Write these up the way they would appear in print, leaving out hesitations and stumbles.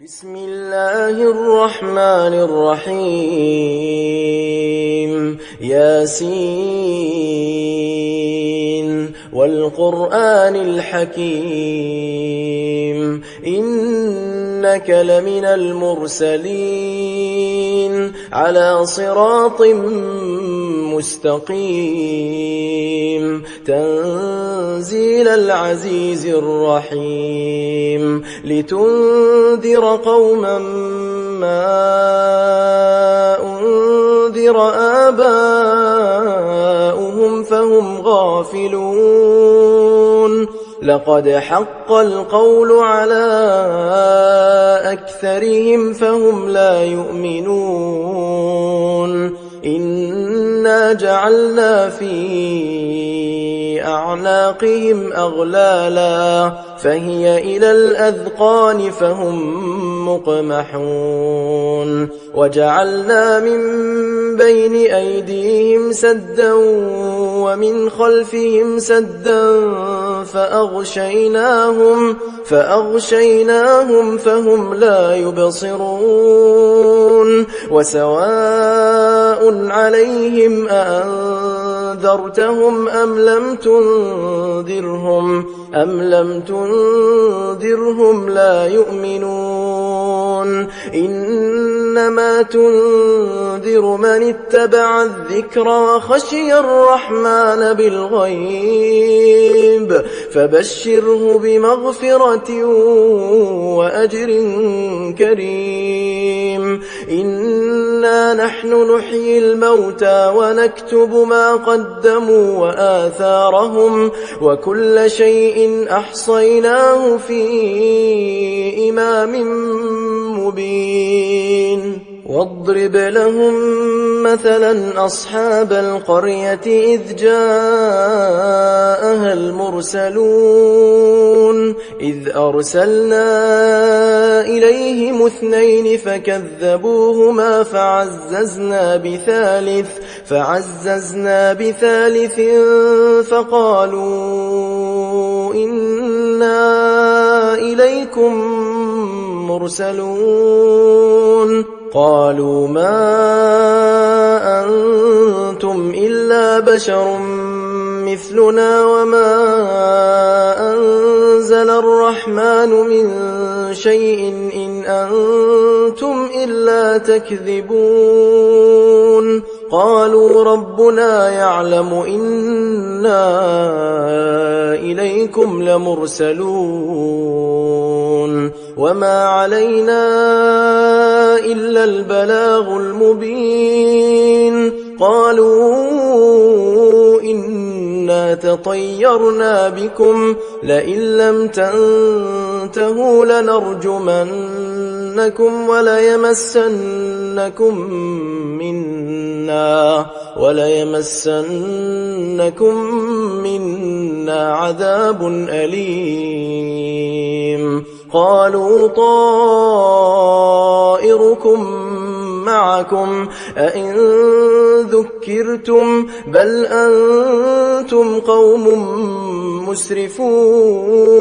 بسم الله الرحمن الرحيم ياسين والقرآن الحكيم إنك لمن المرسلين على صراط مستقيم تنزيل العزيز الرحيم لتنذر قوما ما أنذر آباؤهم فهم غافلون لقد حق القول على أكثرهم فهم لا يؤمنون إنا جعلنا في أعناقهم أغلالا فهي إلى الأذقان فهم مقمحون وجعلنا من بين أيديهم سدا ومن خلفهم سدا فأغشيناهم فهم لا يبصرون وسواء عليهم أأنذرتهم أم لم تنذرهم لا يؤمنون إنما تنذر من اتبع الذكر وخشي الرحمن بالغيب فبشره بمغفرة وأجر كريم إنا نحن نحيي الموتى ونكتب ما قدموا وآثارهم وكل شيء أحصيناه في إمام مبين واضرب لهم مثلا أصحاب القرية إذ جاءها المرسلون إذ أرسلنا إليهم 2 فكذبوهما فعززنا بثالث فقالوا إنا إليكم مرسلون قالوا ما أنتم إلا بشر مثلنا وما أنزل الرحمن من شيء إن أنتم إلا تكذبون قالوا ربنا يعلم إنا إليكم لمرسلون وما علينا إلا البلاغ المبين قالوا إنا تطيرنا بكم لئن لم تنتهوا لنرجمنكم وليمسنكم منا عذاب أليم قالوا طائركم معكم أئن ذكرتم بل أنتم قوم مسرفون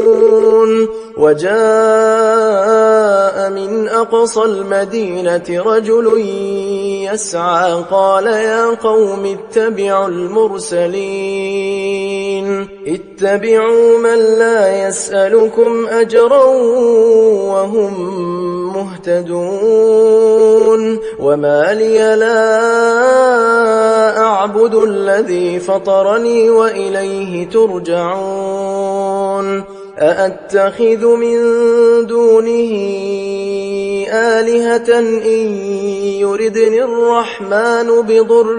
وجاء من أقصى المدينة رجل يسعى قال يا قوم اتبعوا المرسلين اتبعوا من لا يسألكم أجرا وهم مهتدون وما لي لا أعبد الذي فطرني وإليه ترجعون أأتخذ من دونه آلهة إن يردني الرحمن بضر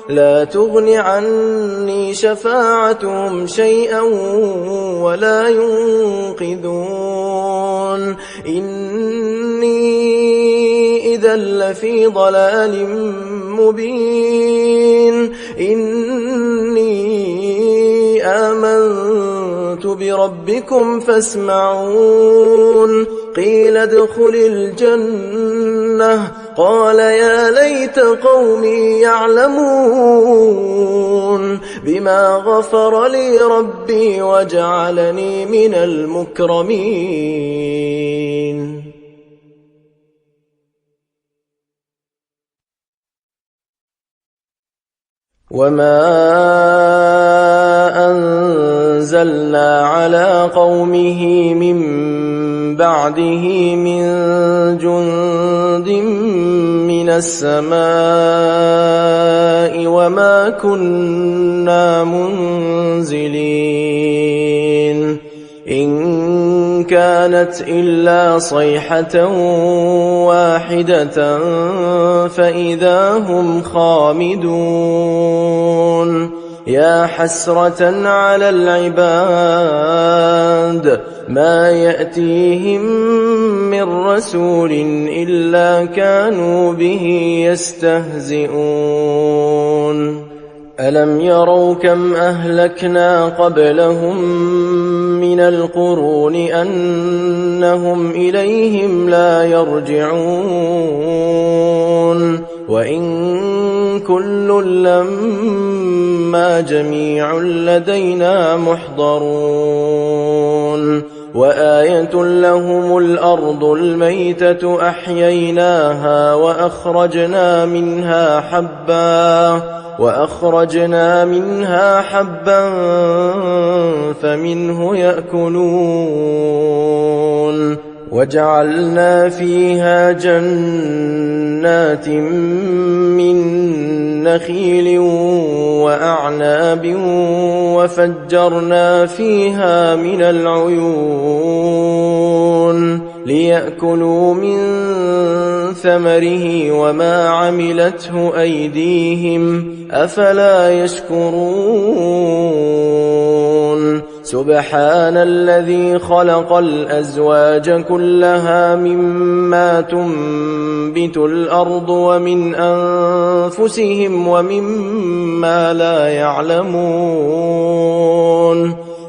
لا تغن عني شفاعتهم شيئا ولا ينقذون إني إذا لفي ضلال مبين إني آمنت بربكم فاسمعون قيل ادخل الجنة قال يا ليت قومي يعلمون بما غفر لي ربي وجعلني من المكرمين وما أنزلنا على قومه من بعده من جند من السماء وما كنا منزلين إن كانت إلا صيحة واحدة فإذا هم خامدون يا حسرة على العباد ما يأتيهم من رسول إلا كانوا به يستهزئون ألم يروا كم أهلكنا قبلهم من القرون أنهم إليهم لا يرجعون وإن كل لما جميع لدينا محضرون وآية لهم الأرض الميتة أحييناها وأخرجنا منها حبا فمنه يأكلون وجعلنا فيها جنات من نخيل وأعناب وفجرنا فيها من العيون ليأكلوا من ثمره وما عملته أيديهم أفلا يشكرون سبحان الذي خلق الأزواج كلها مما تنبت الأرض ومن أنفسهم ومما لا يعلمون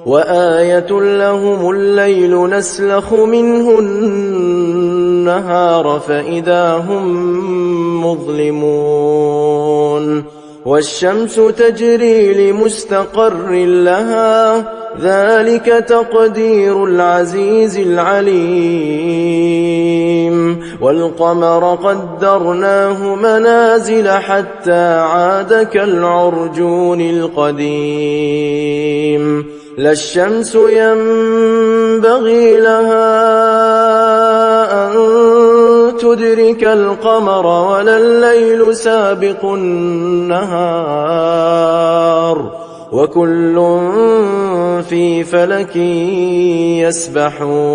وآية لهم الليل نسلخ منه النهار فإذا هم مظلمون والشمس تجري لمستقر لها ذلك تقدير العزيز العليم والقمر قدرناه منازل حتى عاد كالعرجون القديم لا الشمس ينبغي لها أن تدرك القمر ولا الليل سابق النهار وكل في فلك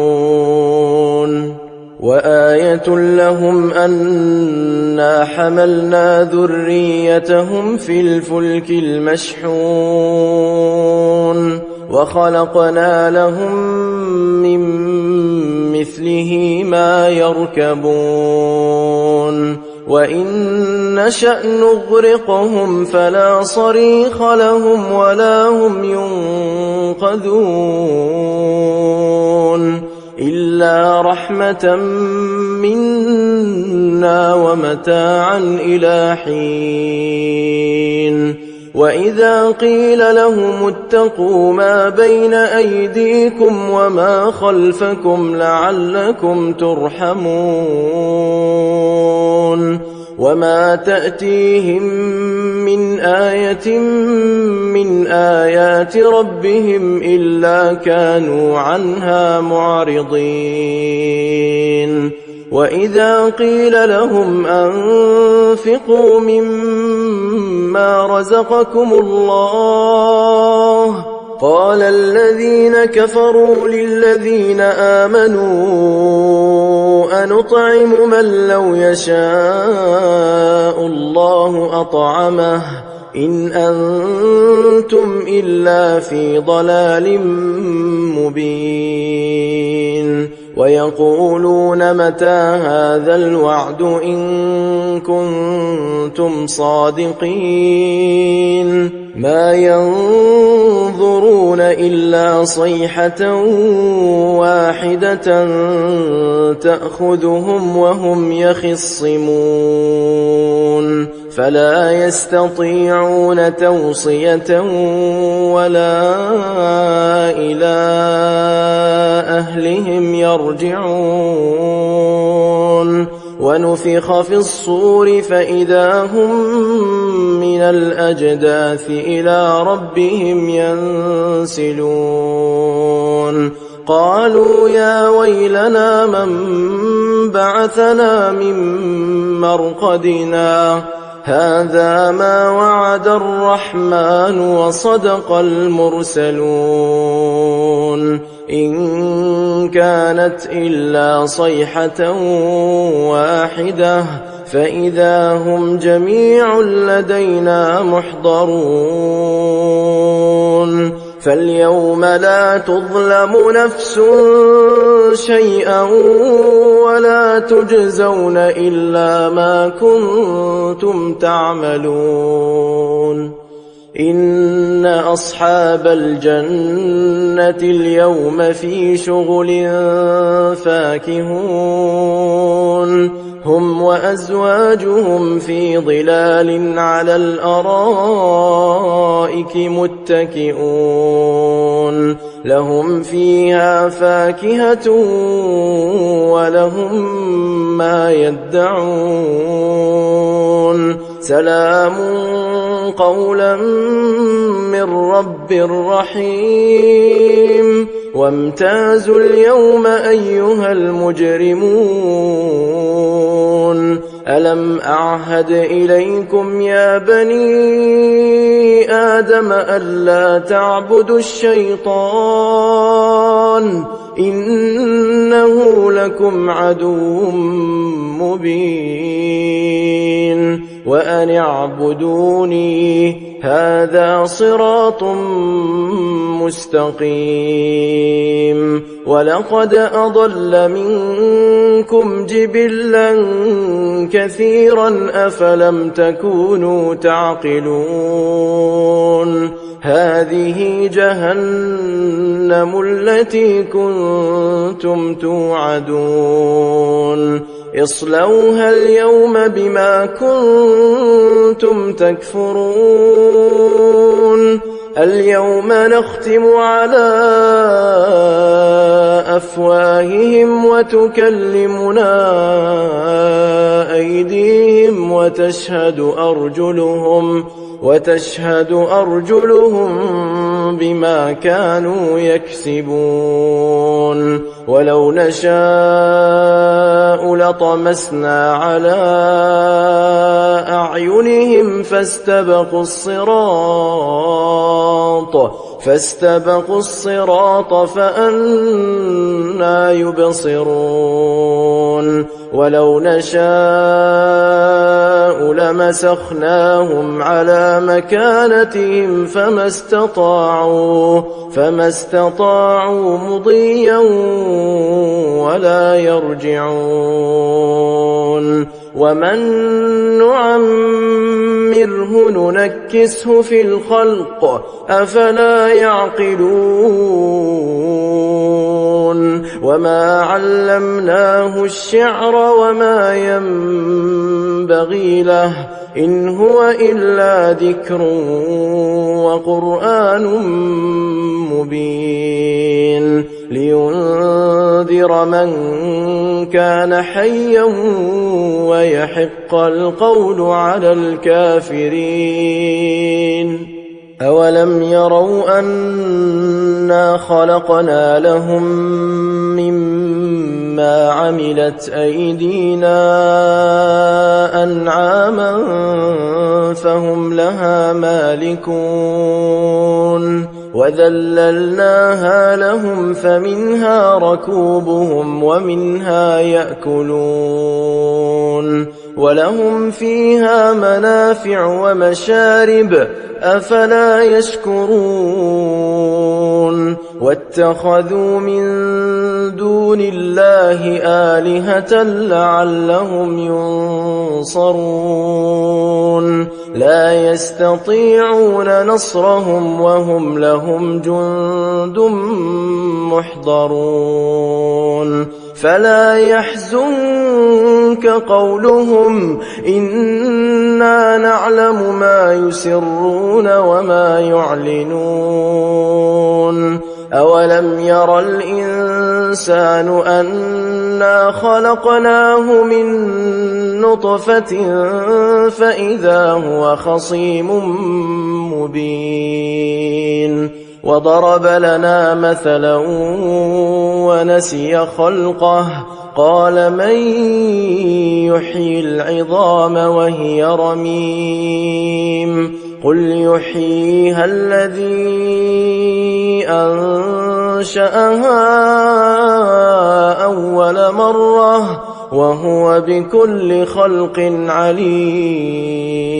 يسبحون وآية لهم أنا حملنا ذريتهم في الفلك المشحون وخلقنا لهم من مثله ما يركبون وإن نشأ نغرقهم فلا صريخ لهم ولا هم ينقذون إلا رحمة منا ومتاعا إلى حين وإذا قيل لهم اتقوا ما بين أيديكم وما خلفكم لعلكم ترحمون وما تأتيهم من آية من آيات ربهم إلا كانوا عنها معرضين وإذا قيل لهم أنفقوا مما رزقكم الله قال الذين كفروا للذين آمنوا أنطعم من لو يشاء الله أطعمه إن أنتم إلا في ضلال مبين ويقولون متى هذا الوعد إن كنتم صادقين ما ينظرون إلا صيحة واحدة تأخذهم وهم يخصمون فلا يستطيعون توصية ولا إلى أهلهم يرجعون ونفخ في الصور فإذا هم من الأجداث إلى ربهم ينسلون قالوا يا ويلنا من بعثنا من مرقدنا هذا ما وعد الرحمن وصدق المرسلون إن كانت إلا صيحة واحدة فإذا هم جميع لدينا محضرون فاليوم لا تظلم نفس شيئا ولا تجزون إلا ما كنتم تعملون إن أصحاب الجنة اليوم في شغل فاكهون هم وأزواجهم في ظلال على الأرائك متكئون لهم فيها فاكهة ولهم ما يدعون سلام قولا من رب رحيم وامتازوا اليوم أيها المجرمون ألم أعهد إليكم يا بني آدم ألا تعبدوا الشيطان إنه لكم عدو مبين وأن اعبدوني هذا صراط مستقيم ولقد أضل منكم جبلا كثيرا أفلم تكونوا تعقلون هذه جهنم التي كنتم توعدون اصلوها اليوم بما كنتم تكفرون اليوم نختم على أفواههم وتكلمنا أيديهم وتشهد أرجلهم بما كانوا يكسبون ولو نشاء لطمسنا على أعينهم فاستبقوا الصراط فأنى يبصرون ولو نشاء لمسخناهم على مكانتهم فما استطاعوا مضيا ولا يرجعون ومن نعمره ننكسه في الخلق أفلا يعقلون وما علمناه الشعر وما ينبغي له إن هو إلا ذكر وقرآن مبين لينذر من كان حيا ويحق القول على الكافرين أولم يروا أنا خلقنا لهم مما عملت أيدينا أنعاما فهم لها مالكون وذللناها لهم فمنها ركوبهم ومنها يأكلون ولهم فيها منافع ومشارب أفلا يشكرون واتخذوا من دون الله آلهة لعلهم ينصرون لا يستطيعون نصرهم وهم لهم جند محضرون فلا يحزنك قولهم إنا نعلم ما يسرون وما يعلنون أولم ير الإنسان أنا خلقناه من نطفة فإذا هو خصيم مبين وضرب لنا مثلا ونسي خلقه قال من يحيي العظام وهي رميم قل يحييها الذي أنشأها أول مرة وهو بكل خلق عليم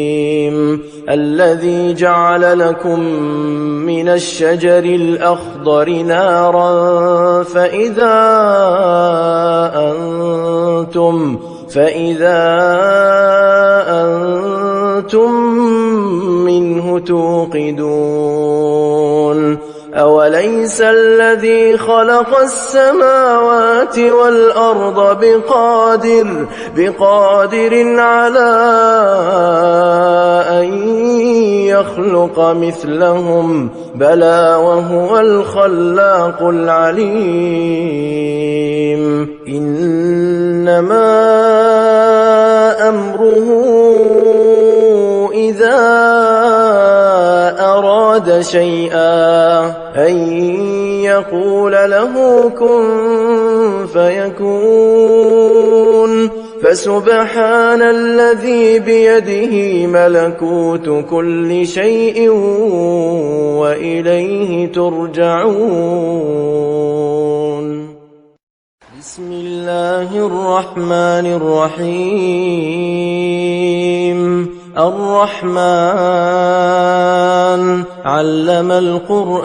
الذي جعل لكم من الشجر الأخضر نارا فإذا أنتم منه توقدون أوليس الذي خلق السماوات والأرض بقادر على أن يخلق مثلهم بلى وهو الخلاق العليم إنما أمره إذا أراد شيئا أن يقول له كن فيكون فسبحان الذي بيده ملكوت كل شيء وإليه ترجعون بسم الله الرحمن الرحيم الرحمن علم القرآن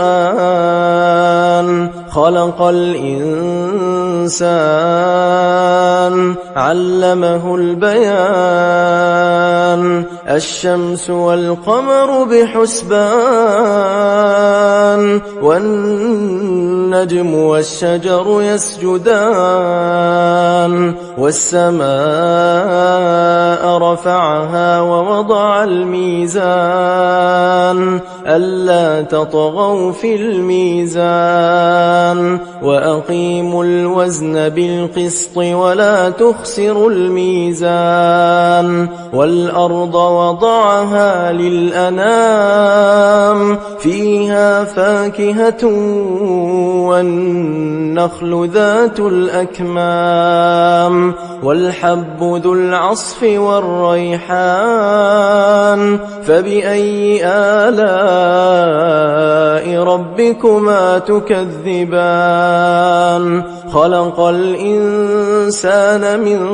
خلق الإنسان علمه البيان الشمس والقمر بحسبان والنجم والشجر يسجدان والسماء رفعها ووضع الميزان ألا تطغوا في الميزان وأقيموا الوزن بالقسط ولا تخسروا الميزان والأرض وضعها للأنام فيها فاكهة والنخل ذات الأكمام والحب ذو العصف والريحان فبأي آلاء ربكما تكذبان خلق الإنسان من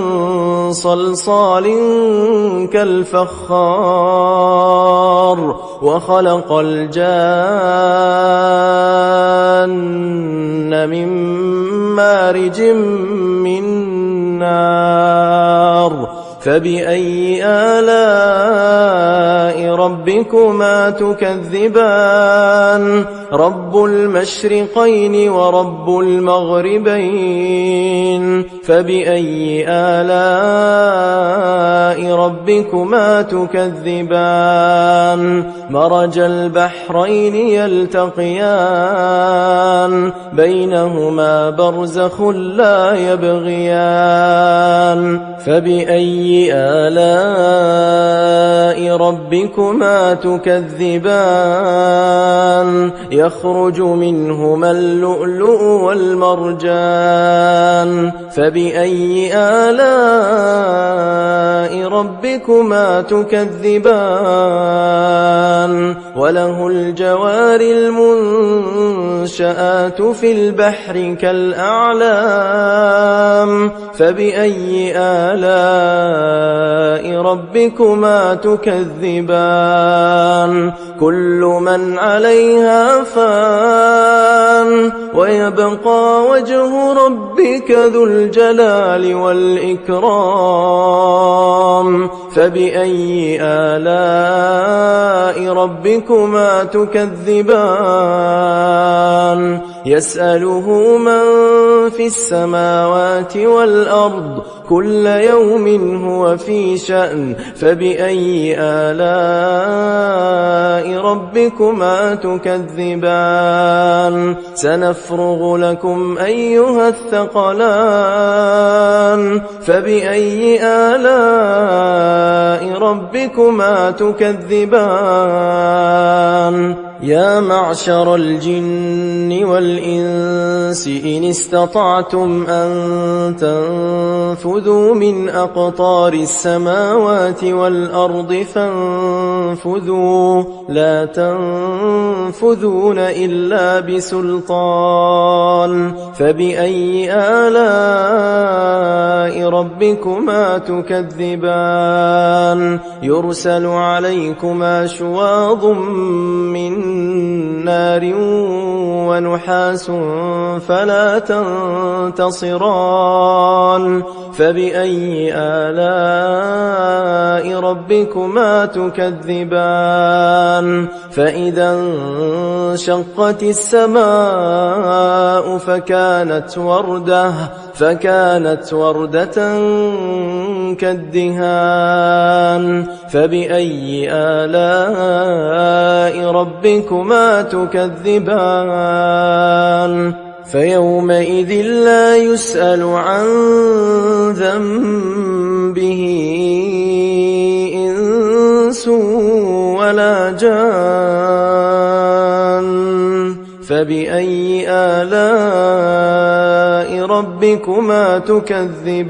صلصال كالفخار وخلق الجان من مارج من نار فبأي آلاء ربكما تكذبان رب المشرقين ورب المغربين فبأي آلاء ربكما تكذبان مرج البحرين يلتقيان بينهما برزخ لا يبغيان فبأي آلاء ربكما تكذبان يخرج منهما اللؤلؤ والمرجان فبأي آلاء ربكما تكذبان وله الجوار المنشآت في البحر كالأعلام فبأي آلاء ربكما تكذبان كل من عليها فان ويبقى وجه ربك ذو الجلال والإكرام فبأي آلاء ربكما تكذبان يسأله من في السماوات والأرض كل يوم هو في شأن فبأي آلاء ربكما تكذبان سنفرغ لكم أيها الثقلان فبأي آلاء ربكما تكذبان يا معشر الجن والإنس إن استطعتم أن تنفذوا من أقطار السماوات والأرض فانفذوا لا تنفذون إلا بسلطان فبأي آلاء ربكما تكذبان يرسل عليكما شواظ من نار ونحاس فلا تنتصران فبأي آلاء ربكما تكذبان فإذا انشقت السماء فكانت وردة كالدهان فبأي آلاء ربكما تكذبان فيومئذ لا يسأل عن ذنبه إنس ولا جان فبأي آلاء ربكما تكذبان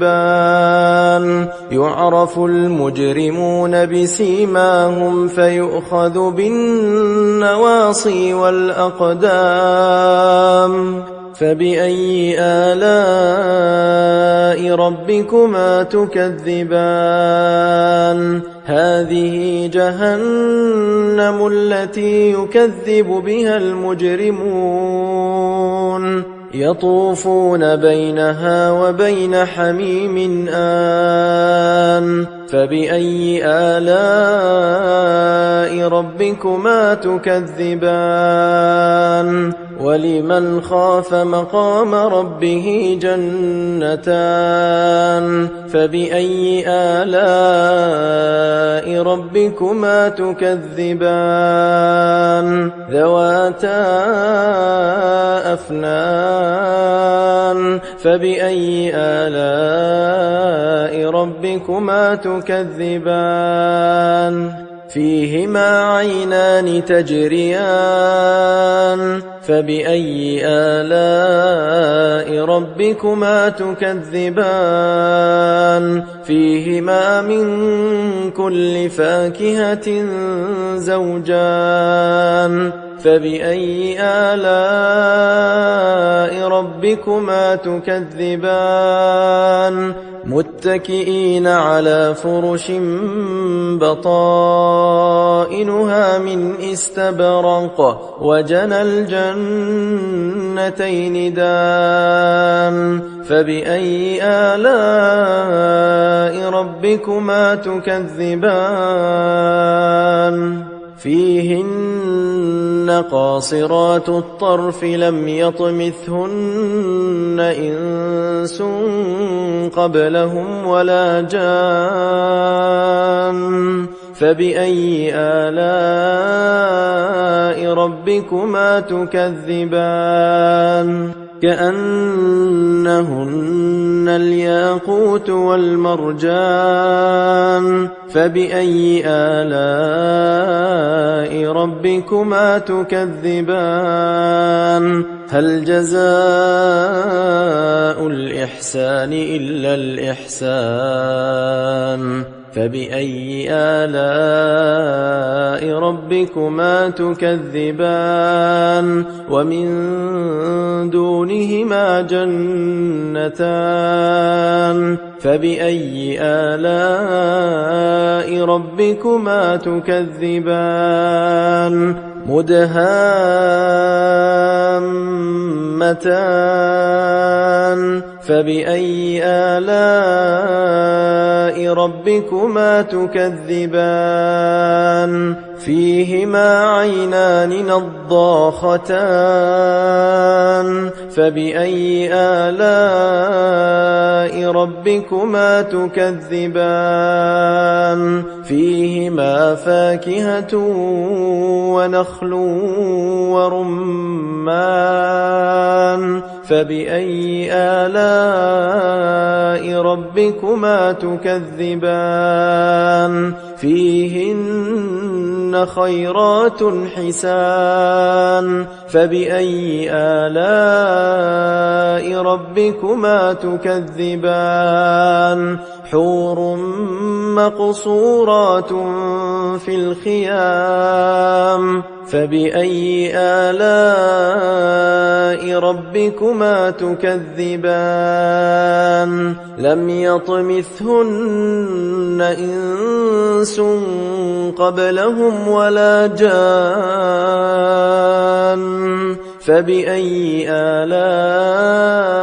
يعرف المجرمون بسيماهم فيؤخذ بالنواصي والأقدام فبأي آلاء ربكما تكذبان هذه جهنم التي يكذب بها المجرمون يطوفون بينها وبين حميم آن فبأي آلاء ربكما تكذبان ولمن خاف مقام ربه جنتان فبأي آلاء ربكما تكذبان ذواتا أفنان فبأي آلاء ربكما تكذبان فيهما عينان تجريان فبأي آلاء ربكما تكذبان فيهما من كل فاكهة زوجان فبأي آلاء ربكما تكذبان متكئين على فرش بطائنها من استبرق وجنى الجنتين دان فبأي آلاء ربكما تكذبان فيهن قاصرات الطرف لم يطمثهن إنس قبلهم ولا جان فبأي آلاء ربكما تكذبان كأنهن الياقوت والمرجان فبأي آلاء ربكما تكذبان هل جزاء الإحسان إلا الإحسان فبأي آلاء ربكما تكذبان ومن دونهما جنتان فبأي آلاء ربكما تكذبان مدهامتان فبأي آلاء ربكما تكذبان فيهما عينان نضاختان فبأي آلاء ربكما تكذبان فيهما فاكهة ونخل ورمان فبأي آلاء ربكما تكذبان فيهن خيرات حسان فبأي آلاء ربكما تكذبان حور مقصورات في الخيام فبأي آلاء ربكما تكذبان لم يطمثهن إنس قبلهم ولا جان فبأي آلاء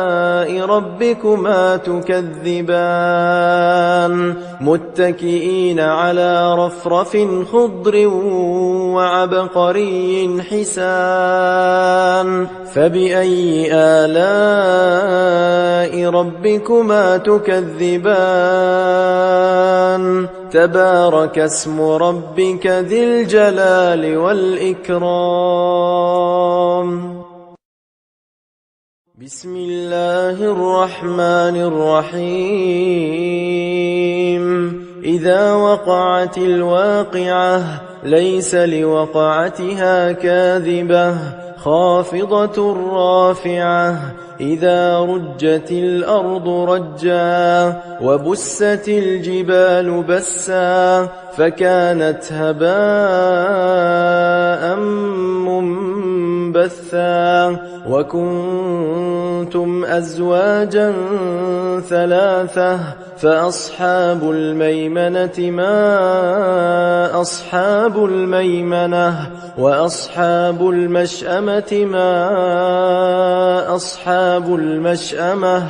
ربكما تكذبان متكئين على رفرف خضر وعبقري حسان فبأي آلاء ربكما تكذبان تبارك اسم ربك ذي الجلال والإكرام بسم الله الرحمن الرحيم إذا وقعت الواقعة ليس لوقعتها كاذبة خافضة رافعة إذا رجت الأرض رجا وبست الجبال بسا فكانت هباء منبثا وكنتم أزواجا ثلاثة فأصحاب الميمنة ما أصحاب الميمنة وأصحاب المشأمة ما أصحاب المشأمة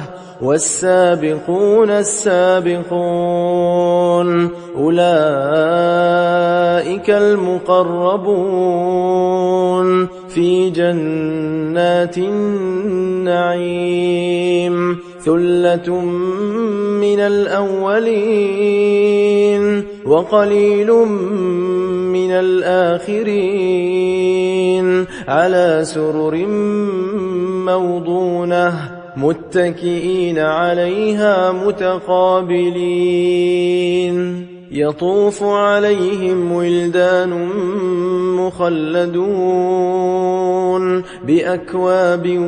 والسابقون السابقون أولئك المقربون في جنات النعيم ثلة من الأولين وقليل من الآخرين على سرر موضونة متكئين عليها متقابلين يطوف عليهم ولدان مخلدون بأكواب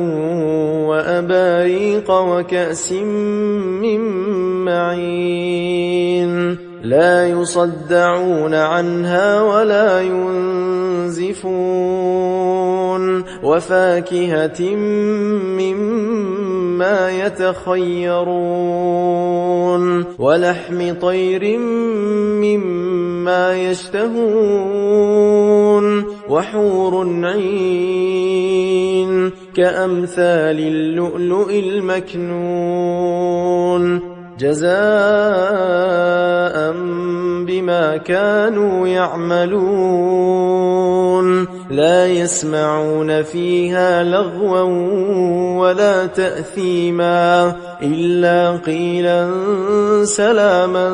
وأباريق وكأس من معين لا يصدعون عنها ولا ينزفون وفاكهة مما يتخيرون ولحم طير مما يشتهون وحور عين كأمثال اللؤلؤ المكنون جزاء بما كانوا يعملون لا يسمعون فيها لغوا ولا تأثيما إلا قيلا سلاما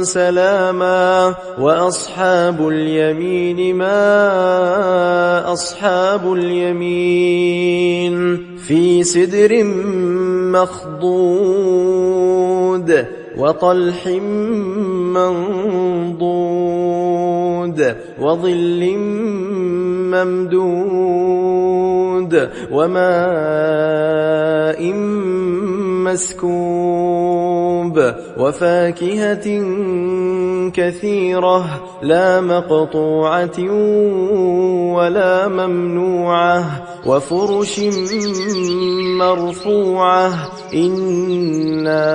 سلاما وأصحاب اليمين ما أصحاب اليمين في سدر مخضود وطلح منضود وظل ممدود وماء مسكوب وفاكهة كثيرة لا مقطوعة ولا ممنوعة وفرش مرفوعة إنا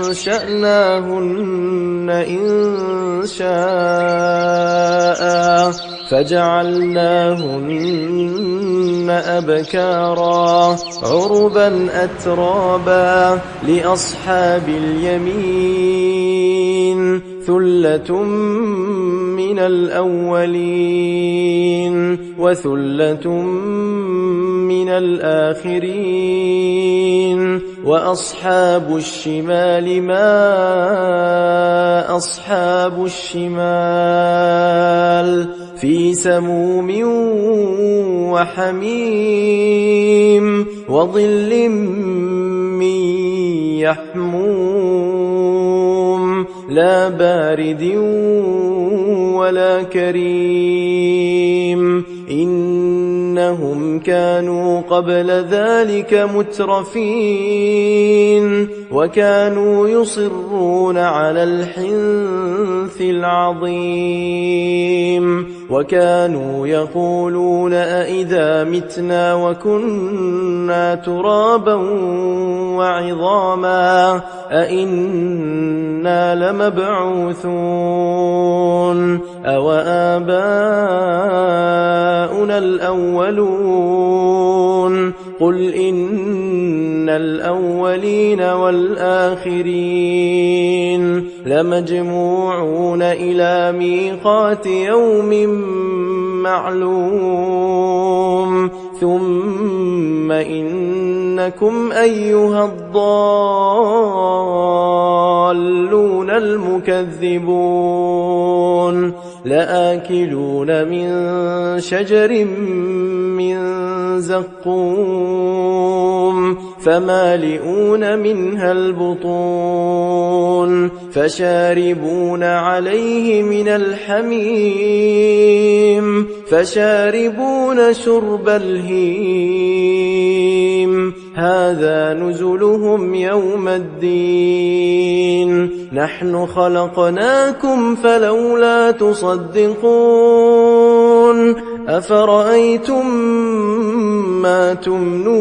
أنشأناهن إنشاء فجعلناهن أبكارا عربا أترابا لأصحاب اليمين ثلة من الأولين وثلة من الآخرين وأصحاب الشمال ما أصحاب الشمال في سموم وحميم وظل من يحموم لا بارد ولا كريم إنهم كانوا قبل ذلك مترفين وكانوا يصرون على الحنث العظيم وكانوا يقولون أئذا متنا وكنا ترابا وعظاما أئنا لمبعوثون أو آباؤنا الأولون قل إن الأولين والآخرين لمجموعون إلى ميقات يوم معلوم ثم إنكم أيها الضالون المكذبون لآكلون من شجر من زقوم فمالئون منها البطون فشاربون عليه من الحميم فشاربون شرب الهيم هذا نزلهم يوم الدين نحن خلقناكم فلولا تصدقون أفرأيتم ما تمنون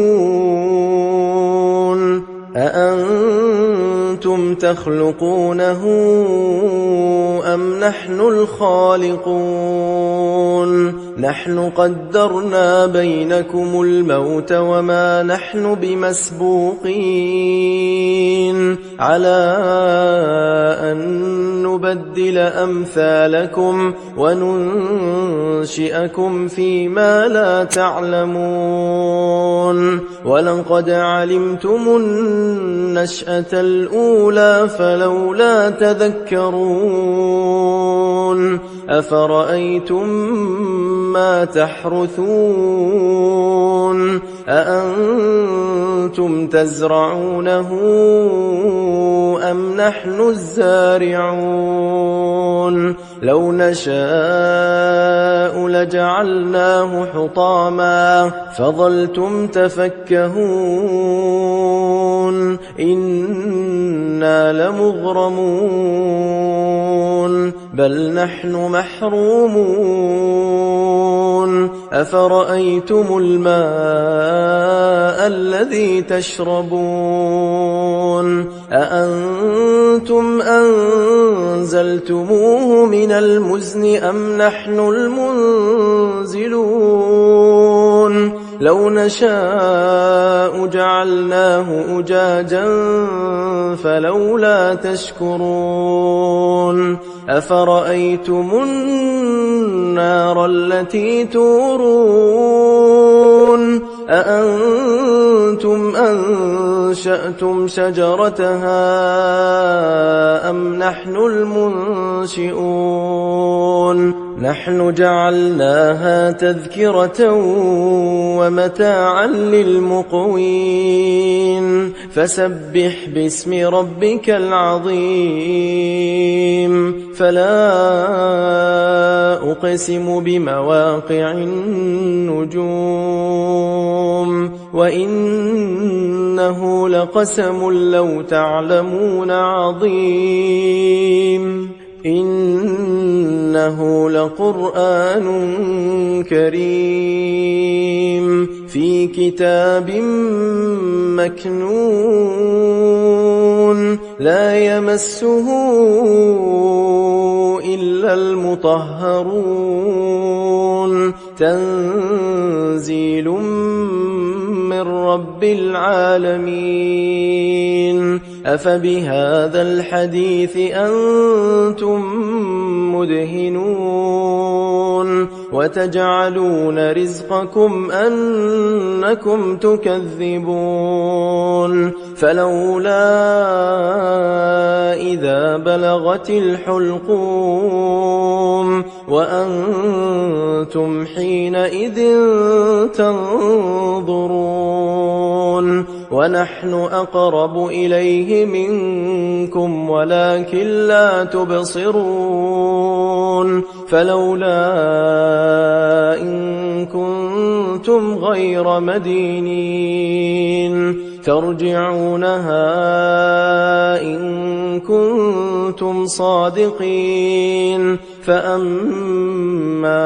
أأنتم تخلقونه أم نحن الخالقون نحن قدرنا بينكم الموت وما نحن بمسبوقين على أن نبدل أمثالكم وننشئكم فيما لا تعلمون ولقد علمتم النشأة الأولى فلولا تذكرون أفرأيتم ما تحرثون أأنتم تزرعونه أم نحن الزارعون لو نشاء لجعلناه حطاما فظلتم تفكهون إنا لمغرمون بل نحن محرومون أفرأيتم الماء الذي تشربون أأنتم أنزلتموه من المزن أم نحن المنزلون لو نشاء جعلناه أجاجا فلولا تشكرون أفرأيتم النار التي تورون أأنتم أأنتم أنشأتم شجرتها أم نحن المنشئون نحن جعلناها تذكرة ومتاعا للمقوين فسبح باسم ربك العظيم فلا أقسم بمواقع النجوم وإنه لقسم لو تعلمون عظيم إنه لقرآن كريم في كتاب مكنون لا يمسه إلا المطهرون تنزيل من رب العالمين أفبهذا الحديث أنتم مدهنون وتجعلون رزقكم أنكم تكذبون فلولا إذا بلغت الحلقوم وأنتم حينئذ تنظرون ونحن أقرب إليه منكم ولكن لا تبصرون فلولا إن كنتم غير مدينين ترجعونها إن كنتم صادقين فأما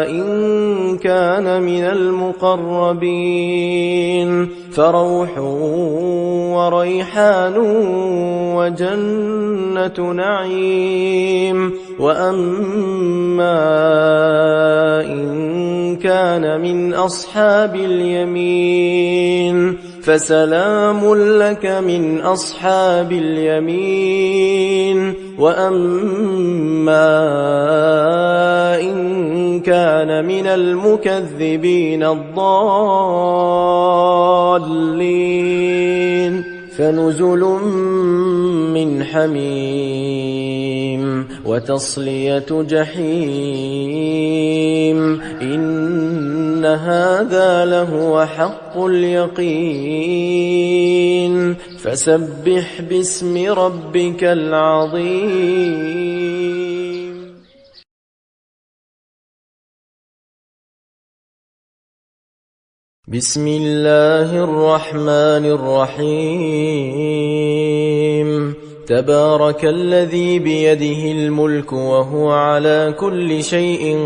إن كان من المقربين فروح وريحان وجنة نعيم وأما إن كان من أصحاب اليمين فسلام لك من أصحاب اليمين وأما إن كان من المكذبين الضالين فنزل من حميم وتصلية جحيم إن هذا لهو حق اليقين فسبح باسم ربك العظيم بسم الله الرحمن الرحيم تبارك الذي بيده الملك وهو على كل شيء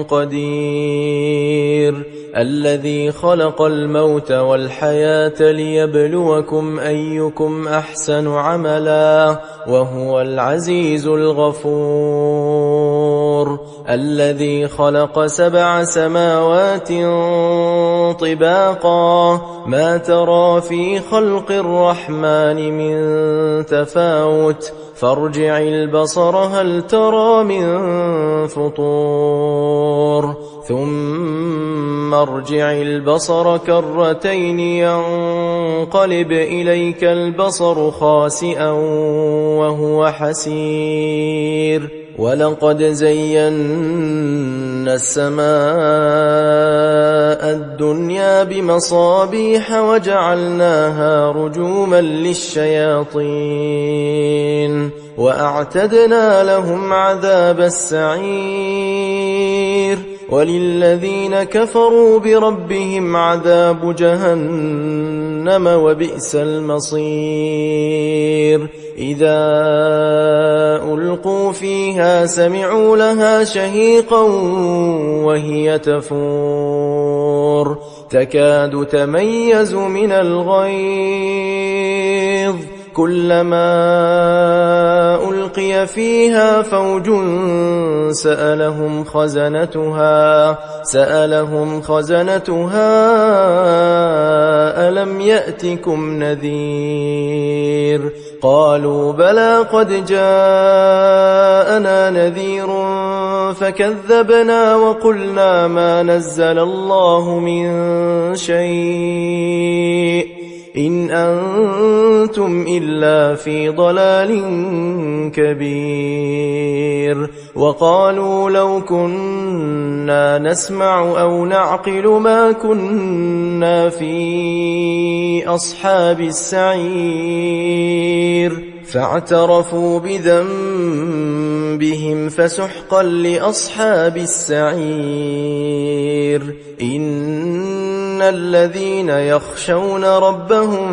قدير الذي خلق الموت والحياة ليبلوكم أيكم أحسن عملا وهو العزيز الغفور الذي خلق 7 سماوات طباقا ما ترى في خلق الرحمن من تفاوت فارجع البصر هل ترى من فطور ثم ارجع البصر كرتين ينقلب إليك البصر خاسئا وهو حسير ولقد زينا السماء الدنيا بمصابيح وجعلناها رجوما للشياطين وأعتدنا لهم عذاب السعير وللذين كفروا بربهم عذاب جهنم وبئس المصير إذا ألقوا فيها سمعوا لها شهيقا وهي تفور تكاد تميز من الغيظ كلما ألقي فيها فوج سألهم خزنتها ألم يأتكم نذير قالوا بلى قد جاءنا نذير فكذبنا وقلنا ما نزل الله من شيء إن أنتم إلا في ضلال كبير وقالوا لو كنا نسمع أو نعقل ما كنا في أصحاب السعير فاعترفوا بذنبهم فسحقا لأصحاب السعير إن الذين يخشون ربهم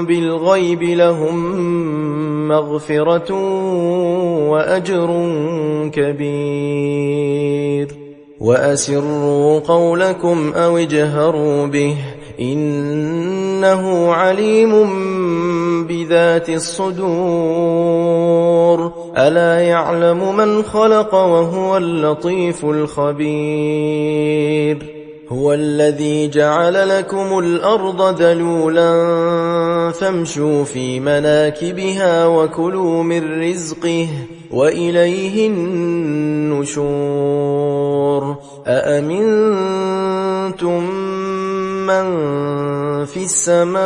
بالغيب لهم مغفرة وأجر كبير وأسروا قولكم أو اجهروا به إنه عليم بذات الصدور ألا يعلم من خلق وهو اللطيف الخبير هو الذي جعل لكم الأرض ذلولا فامشوا في مناكبها وكلوا من رزقه وإليه النشور أأمنتم من في السماء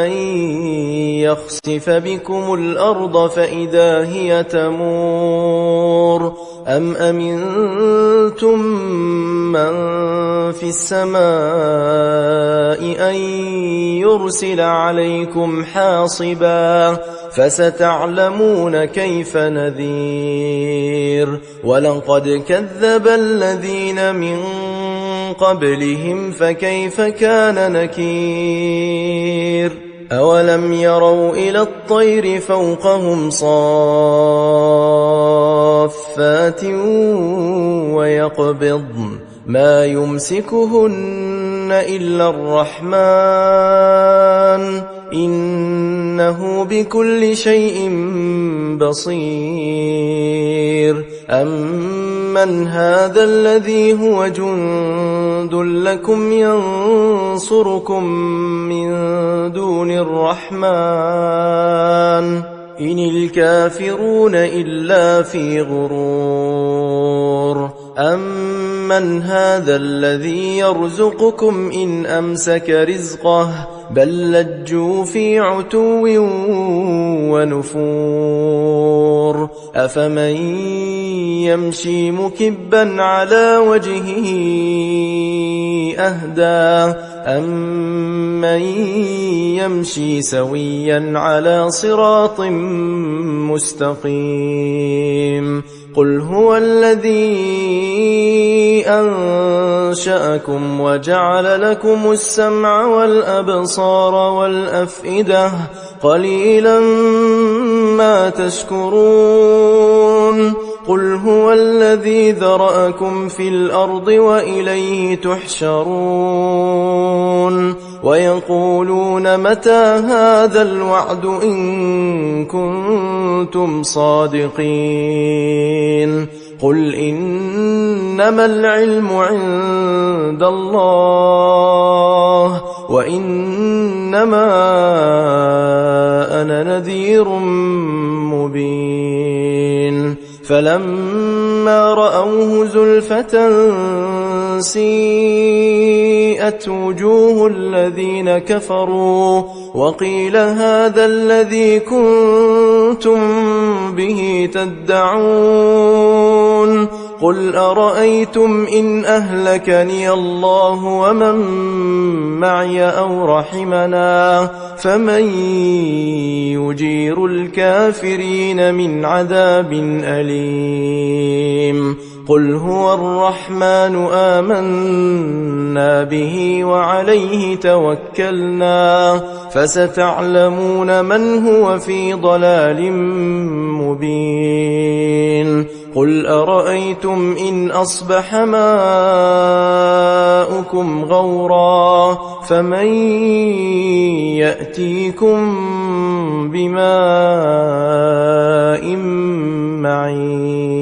أن يخسف بكم الأرض فإذا هي تمور أم أمنتم من في السماء أن يرسل عليكم حاصبا فستعلمون كيف نذير ولقد كذب الذين من قبلهم فكيف كان نكير أولم يروا إلى الطير فوقهم صافات ويقبضن ما يمسكهن إلا الرحمن إنه بكل شيء بصير أمن هذا الذي هو جند لكم ينصركم من دون الرحمن إن الكافرون إلا في غرور أمن هذا الذي يرزقكم إن أمسك رزقه بل لجوا في عتو ونفور أفمن يمشي مكبا على وجهه أهدى أمن يمشي سويا على صراط مستقيم قل هو الذي أنشأكم وجعل لكم السمع والأبصار والأفئدة قليلا ما تشكرون قل هو الذي ذرأكم في الأرض وإليه تحشرون ويقولون متى هذا الوعد إن كنتم صادقين قل إنما العلم عند الله وإنما أنا نذير مبين فلما رأوه زلفة سيئت وجوه الذين كفروا وقيل هذا الذي كنتم به تدعون قل أرأيتم إن أهلكني الله ومن معي أو رحمنا فمن يجير الكافرين من عذاب أليم قل هو الرحمن آمنا به وعليه توكلنا فستعلمون من هو في ضلال مبين قل أرأيتم إن أصبح ماؤكم غورا فمن يأتيكم بماء معين